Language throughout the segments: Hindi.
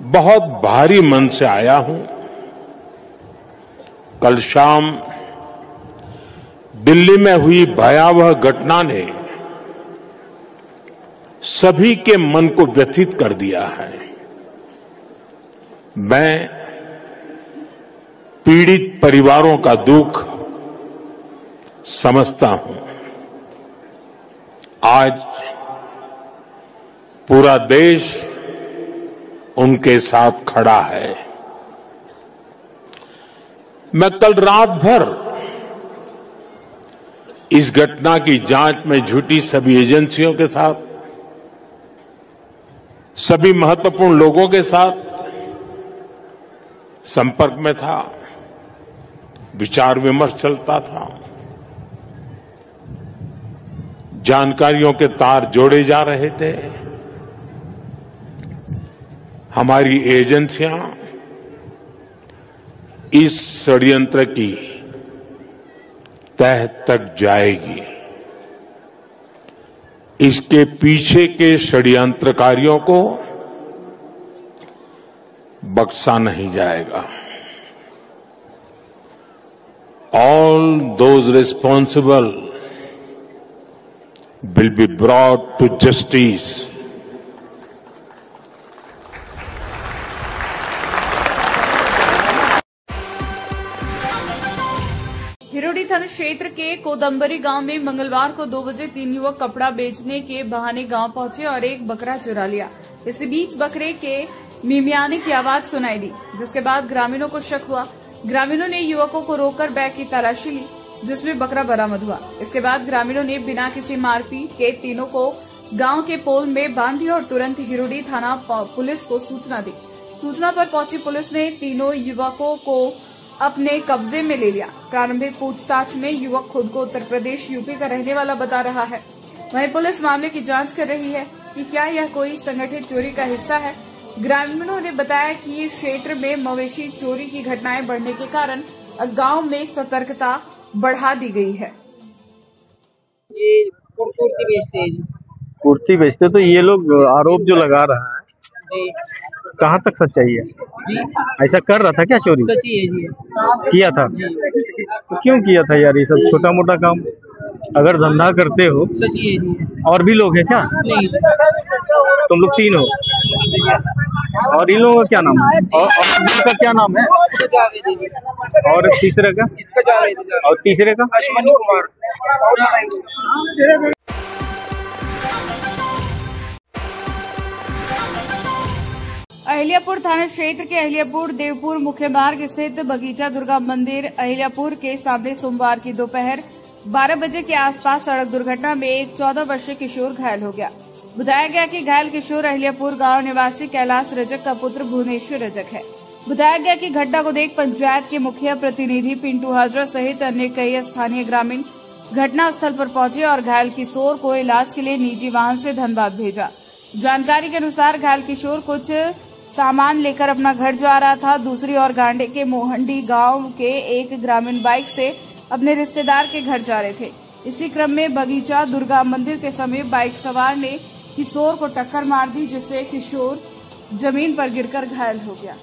बहुत भारी मन से आया हूं। कल शाम दिल्ली में हुई भयावह घटना ने सभी के मन को व्यथित कर दिया है। मैं पीड़ित परिवारों का दुख समझता हूं। आज पूरा देश उनके साथ खड़ा है। मैं कल रात भर इस घटना की जांच में जुटी सभी एजेंसियों के साथ, सभी महत्वपूर्ण लोगों के साथ संपर्क में था, विचार विमर्श चलता था, जानकारियों के तार जोड़े जा रहे थे। हमारी एजेंसियां इस षड्यंत्र की तह तक जाएगी। इसके पीछे के षड्यंत्रकारियों को बख्शा नहीं जाएगा। All those responsible will be brought to justice. हिरोडी थाना क्षेत्र के कोदम्बरी गांव में मंगलवार को 2 बजे 3 युवक कपड़ा बेचने के बहाने गांव पहुंचे और एक बकरा चुरा लिया। इसी बीच बकरे के मिमियाने की आवाज सुनाई दी, जिसके बाद ग्रामीणों को शक हुआ। ग्रामीणों ने युवकों को रोककर बैग की तलाशी ली, जिसमें बकरा बरामद हुआ। इसके बाद ग्रामीणों ने बिना किसी मारपीट के तीनों को गांव के पोल में बांध दिया और तुरंत हिरोडी थाना पुलिस को सूचना दी। सूचना पर पहुंची पुलिस ने तीनों युवकों को अपने कब्जे में ले लिया। प्रारंभिक पूछताछ में युवक खुद को उत्तर प्रदेश यूपी का रहने वाला बता रहा है। वहीं पुलिस मामले की जांच कर रही है कि क्या यह कोई संगठित चोरी का हिस्सा है। ग्रामीणों ने बताया कि क्षेत्र में मवेशी चोरी की घटनाएं बढ़ने के कारण गांव में सतर्कता बढ़ा दी गई है। ये कुर्ती बेचते तो ये लोग आरोप जो लगा रहा है, कहाँ तक सच्चाई है? ऐसा कर रहा था क्या चोरी? सच्ची है जी। किया था तो क्यों किया था यार? ये सब छोटा मोटा काम अगर धंधा करते हो। सच्ची है जी। और भी लोग हैं क्या? नहीं, तुम लोग 3 हो। और इन लोगों का क्या नाम है? और का क्या नाम है? और तीसरे का? और तीसरे का? अश्विनी कुमार। अहिल्यापुर थाना क्षेत्र के अहिल्यापुर देवपुर मुख्य मार्ग स्थित बगीचा दुर्गा मंदिर अहिल्यापुर के सामने सोमवार की दोपहर 12 बजे के आसपास सड़क दुर्घटना में एक 14 वर्षीय किशोर घायल हो गया। बताया गया कि घायल किशोर अहिल्यापुर गांव निवासी कैलाश रजक का पुत्र भुवनेश्वर रजक है। बताया गया कि घटना को देख पंचायत के मुखिया प्रतिनिधि पिंटू हाजरा सहित अन्य कई स्थानीय ग्रामीण घटना स्थल पर पहुंचे और घायल किशोर को इलाज के लिए निजी वाहन से धनबाद भेजा। जानकारी के अनुसार घायल किशोर कुछ सामान लेकर अपना घर जा रहा था। दूसरी ओर गांडे के मोहंडी गांव के एक ग्रामीण बाइक से अपने रिश्तेदार के घर जा रहे थे। इसी क्रम में बगीचा दुर्गा मंदिर के समीप बाइक सवार ने किशोर को टक्कर मार दी, जिससे किशोर जमीन पर गिरकर घायल हो गया।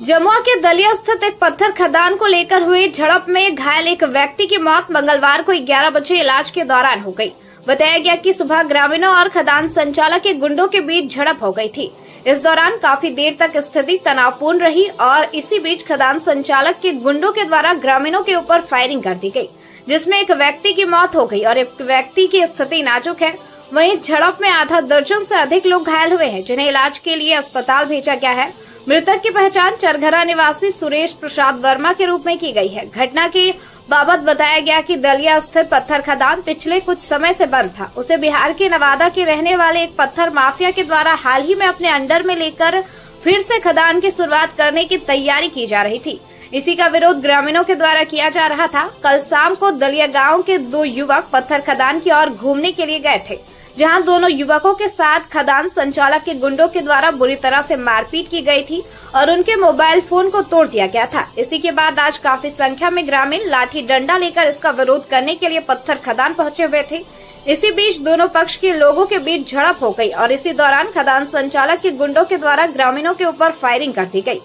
जमुआ के दलिया स्थित एक पत्थर खदान को लेकर हुई झड़प में घायल एक व्यक्ति की मौत मंगलवार को 11 बजे इलाज के दौरान हो गई। बताया गया कि सुबह ग्रामीणों और खदान संचालक के गुंडों के बीच झड़प हो गई थी। इस दौरान काफी देर तक स्थिति तनावपूर्ण रही और इसी बीच खदान संचालक के गुंडों के द्वारा ग्रामीणों के ऊपर फायरिंग कर दी गई, जिसमें एक व्यक्ति की मौत हो गई और एक व्यक्ति की स्थिति नाजुक है। वहीं झड़प में आधा दर्जन से अधिक लोग घायल हुए हैं, जिन्हें इलाज के लिए अस्पताल भेजा गया है। मृतक की पहचान चरघरा निवासी सुरेश प्रसाद वर्मा के रूप में की गई है। घटना के बाबत बताया गया कि दलिया स्थित पत्थर खदान पिछले कुछ समय से बंद था। उसे बिहार के नवादा के रहने वाले एक पत्थर माफिया के द्वारा हाल ही में अपने अंडर में लेकर फिर से खदान की शुरुआत करने की तैयारी की जा रही थी। इसी का विरोध ग्रामीणों के द्वारा किया जा रहा था। कल शाम को दलिया गाँव के 2 युवक पत्थर खदान की ओर घूमने के लिए गए थे, जहां दोनों युवकों के साथ खदान संचालक के गुंडों के द्वारा बुरी तरह से मारपीट की गई थी और उनके मोबाइल फोन को तोड़ दिया गया था। इसी के बाद आज काफी संख्या में ग्रामीण लाठी डंडा लेकर इसका विरोध करने के लिए पत्थर खदान पहुंचे हुए थे। इसी बीच दोनों पक्ष के लोगों के बीच झड़प हो गई और इसी दौरान खदान संचालक के गुंडों के द्वारा ग्रामीणों के ऊपर फायरिंग कर दी गई।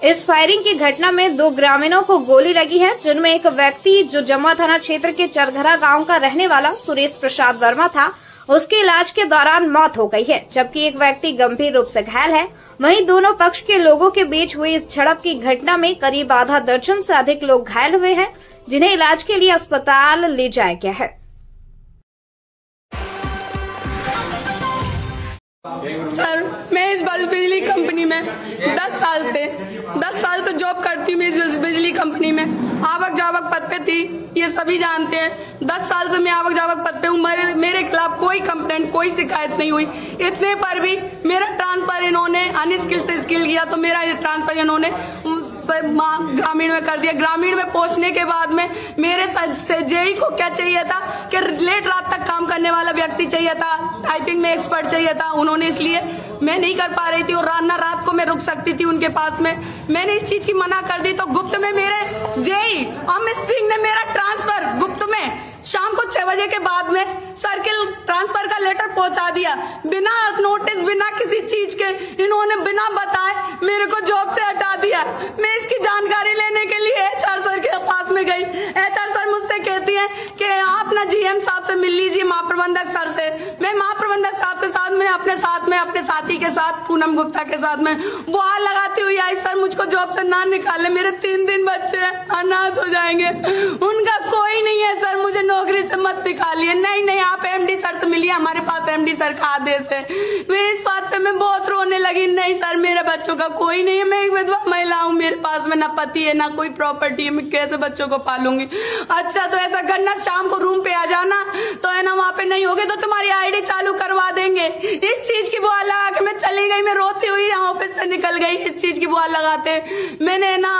इस फायरिंग की घटना में 2 ग्रामीणों को गोली लगी है, जिनमें एक व्यक्ति जो जमुआ थाना क्षेत्र के चरघरा गांव का रहने वाला सुरेश प्रसाद वर्मा था, उसके इलाज के दौरान मौत हो गई है, जबकि एक व्यक्ति गंभीर रूप से घायल है। वहीं दोनों पक्ष के लोगों के बीच हुई इस झड़प की घटना में करीब आधा दर्जन से अधिक लोग घायल हुए हैं, जिन्हें इलाज के लिए अस्पताल ले जाया गया है। सर, मैं इस बिजली कंपनी में 10 साल से जॉब करती हूँ। इस बिजली कंपनी में आवक जावक पद पे थी, ये सभी जानते हैं। 10 साल से मैं आवक जावक पद पे हूँ। मेरे खिलाफ कोई कंप्लेंट, कोई शिकायत नहीं हुई। इतने पर भी मेरा ट्रांसफर इन्होंने अनस्किल से स्किल किया, तो मेरा ट्रांसफर इन्होंने ग्रामीण में कर दिया। ग्रामीण में पहुंचने के बाद में मेरे से जेई को क्या चाहिए था कि लेट रात तक काम करने वाला व्यक्ति चाहिए था, टाइपिंग में एक्सपर्ट चाहिए था। उन्होंने इसलिए मैं नहीं कर पा रही थी और रात को मैं रुक सकती थी उनके पास में। मैंने इस चीज की मना कर दी, तो गुप्त में मेरे जेई अमित सिंह ने मेरा ट्रांसफर गुप्त में शाम को 6 बजे के बाद में सर्किल ट्रांसफर का लेटर पहुंचा दिया, बिना नोटिस, बिना किसी चीज के। इन्होंने बिना बताए मेरे को जॉब से हटा दिया। मैं इसकी जानकारी लेने के लिए HR सर के पास में गई। HR सर मुझसे कहती हैं कि आप ना GM साहब से मिल लीजिए, महाप्रबंधक सर से। मैं महाप्रबंधक साहब के साथ में अपने साथी के साथ, पूनम गुप्ता के साथ में बुआ लगाती हुई आई, सर मुझको जॉब से ना निकाले, मेरे 3 बच्चे अनाथ हो जाएंगे, उनका कोई नहीं है सर, मुझे नौकरी से मत निकालिए। नहीं, आप MD सर से मिलिए, हमारे पास MD सर का आदेश है। मैं इस बात पे मैं बहुत रोने लगी। नहीं सर, मेरे बच्चों का कोई नहीं है, मैं एक विधवा महिला हूँ, मेरे पास में ना पति है ना कोई प्रॉपर्टी है, मैं कैसे बच्चों को पालूंगी। अच्छा तो ऐसा करना, शाम को रूम पे आ जाना, तो है ना वहाँ पे नहीं होगे तो तुम्हारी ID चालू करवा देंगे। इस चीज की बुआ लगा के मैं चली गई, मैं रोती हुई यहाँ ऑफिस से निकल गई। इस चीज की बुआ लगाते मैंने ना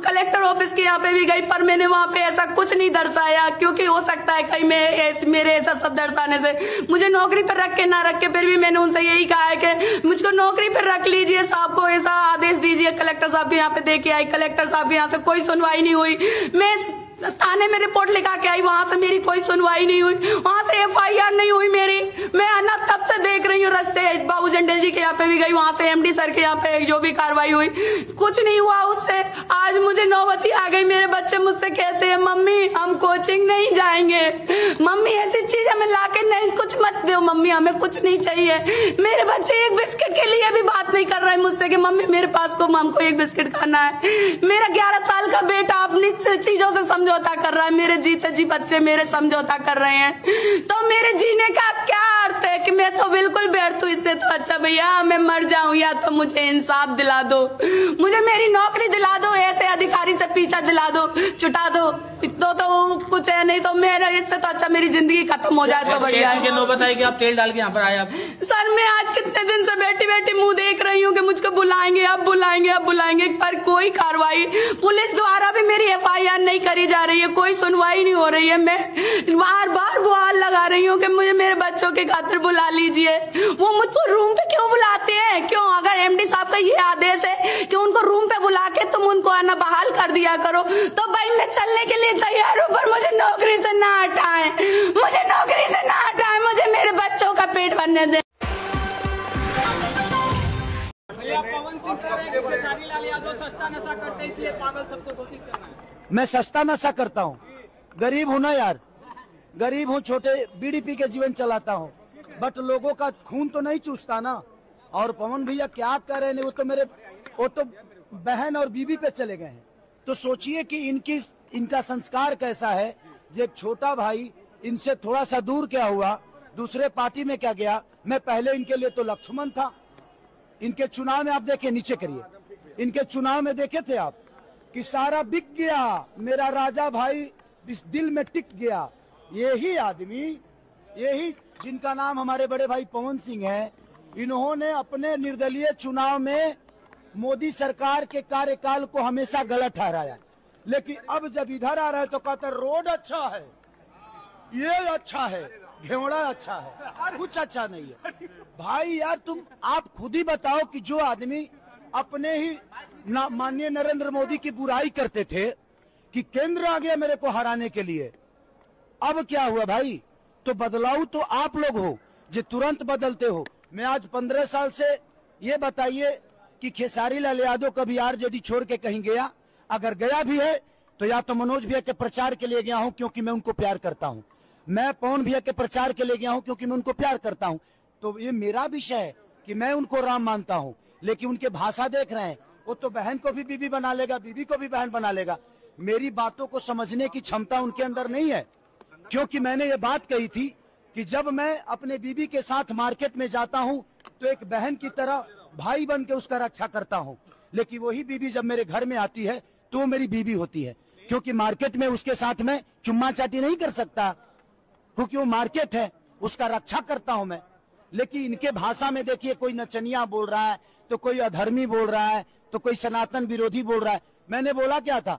कलेक्टर ऑफिस के यहाँ पे भी गई, पर मैंने वहाँ पे ऐसा कुछ नहीं दर्शाया, क्योंकि हो सकता है कहीं मेरे ऐसा सब दर्शाने से मुझे नौकरी पर रख के ना रख के। फिर भी मैंने उनसे यही कहा है कि मुझको नौकरी पर रख लीजिए, साहब को ऐसा आदेश दीजिए। कलेक्टर साहब भी यहाँ पे दे के आई, कलेक्टर साहब भी यहाँ से कोई सुनवाई नहीं हुई। मैं थाने में रिपोर्ट लिखा के आई, वहां से मेरी कोई सुनवाई नहीं हुई, वहां से FIR नहीं हुई मेरी। मैं ना तब से देख रही हूँ रास्ते, बाबू जंडेल जी के यहाँ पे भी गई, वहां से MD सर के यहाँ पे जो भी कार्रवाई हुई कुछ नहीं हुआ उससे। आज मुझे नौबती आ गई, मेरे बच्चे मुझसे कहते हैं मम्मी हम कोचिंग नहीं जाएंगे, मम्मी ऐसी चीज हमें लाके नहीं, कुछ मत दो मम्मी, हमें कुछ नहीं चाहिए। मेरे बच्चे एक बिस्किट के लिए भी बात नहीं कर रहे मुझसे कि मम्मी मेरे पास को हमको एक बिस्किट खाना है। मेरा 11 साल का बेटा अपनी चीजों से समझौता कर रहा है, मेरे जीते जी बच्चे मेरे समझौता कर रहे हैं, तो मेरे जीने का क्या अर्थ है कि मैं तो बिल्कुल बैठ हूँ। इससे तो अच्छा भैया मैं मर जाऊं, या तो मुझे इंसाफ दिला दो, मुझे मेरी नौकरी दिला दो, ऐसे अधिकारी से पीछा दिला दो, छुटा दो, तो कुछ है, नहीं तो मेरा इससे तो अच्छा मेरी जिंदगी खत्म हो जाए तो बढ़िया है। नो बताइए कि आप तेल डाल के यहाँ पर आए आप। सर मैं आज कितने दिन से बैठी बैठी मुंह देख रही हूँ कि मुझको बुलाएंगे, अब बुलाएंगे, पर कोई कार्रवाई पुलिस द्वारा भी मेरी FIR नहीं करी जा रही है, कोई सुनवाई नहीं हो रही है। मैं बार गुहार लगा रही हूँ कि मुझे मेरे बच्चों के खातिर बुला लीजिए। वो मुझको रूम पे क्यों बुलाते हैं, क्यों? अगर MD साहब का ये आदेश है कि उनको रूम पे बुला के तुम उनको आना बहाल कर दिया करो, तो भाई मैं चलने के लिए तैयार हूँ, पर मुझे नौकरी से ना हटाएं, मुझे मेरे बच्चों का पेट भरने दें। मैं सस्ता नशा करता हूँ, गरीब हूँ ना यार, गरीब हूँ, छोटे बीड़ी पी के जीवन चलाता हूँ, बट लोगों का खून तो नहीं चूसता ना। और पवन भैया क्या कर रहे हैं, वो तो बहन और बीबी पे चले गए हैं। तो सोचिए कि इनका संस्कार कैसा है। जब छोटा भाई इनसे थोड़ा सा दूर क्या हुआ, दूसरे पार्टी में क्या गया। मैं पहले इनके लिए तो लक्ष्मण था। इनके चुनाव में आप देखिए, नीचे करिए, इनके चुनाव में देखे थे आप कि सारा बिक गया, मेरा राजा भाई इस दिल में टिक गया। यही आदमी, यही जिनका नाम हमारे बड़े भाई पवन सिंह है, इन्होंने अपने निर्दलीय चुनाव में मोदी सरकार के कार्यकाल को हमेशा गलत ठहराया, लेकिन अब जब इधर आ रहे तो कहते रोड अच्छा है, ये अच्छा है, घेवड़ा अच्छा है, कुछ अच्छा नहीं है। भाई यार आप खुद ही बताओ कि जो आदमी अपने ही माननीय नरेंद्र मोदी की बुराई करते थे कि केंद्र आ गया मेरे को हराने के लिए, अब क्या हुआ भाई? तो बदलाव तो आप लोग हो जो तुरंत बदलते हो। मैं आज 15 साल से, ये बताइए कि खेसारी लाल यादव कभी आरजेडी छोड़ के कहीं गया? अगर गया भी है तो या तो मनोज भैया के प्रचार के लिए गया हूं क्योंकि मैं उनको प्यार करता हूं, मैं पवन भैया के प्रचार के लिए गया हूं क्योंकि मैं उनको प्यार करता हूं। तो ये मेरा विषय है कि मैं उनको राम मानता हूं, लेकिन उनके भाषा देख रहे हैं, वो तो बहन को भी बीबी बना लेगा, बीबी को भी बहन बना लेगा। मेरी बातों को समझने की क्षमता उनके अंदर नहीं है, क्योंकि मैंने ये बात कही थी कि जब मैं अपने बीबी के साथ मार्केट में जाता हूं तो एक बहन की तरह भाई बन के उसका रक्षा करता हूं, लेकिन वही बीबी जब मेरे घर में आती है तो वो मेरी बीबी होती है, क्योंकि मार्केट में उसके साथ में चुम्मा चाटी नहीं कर सकता, क्योंकि वो मार्केट है, उसका रक्षा करता हूं मैं। लेकिन इनके भाषा में देखिए, कोई नचनिया बोल रहा है, तो कोई अधर्मी बोल रहा है, तो कोई सनातन विरोधी बोल रहा है। मैंने बोला क्या था?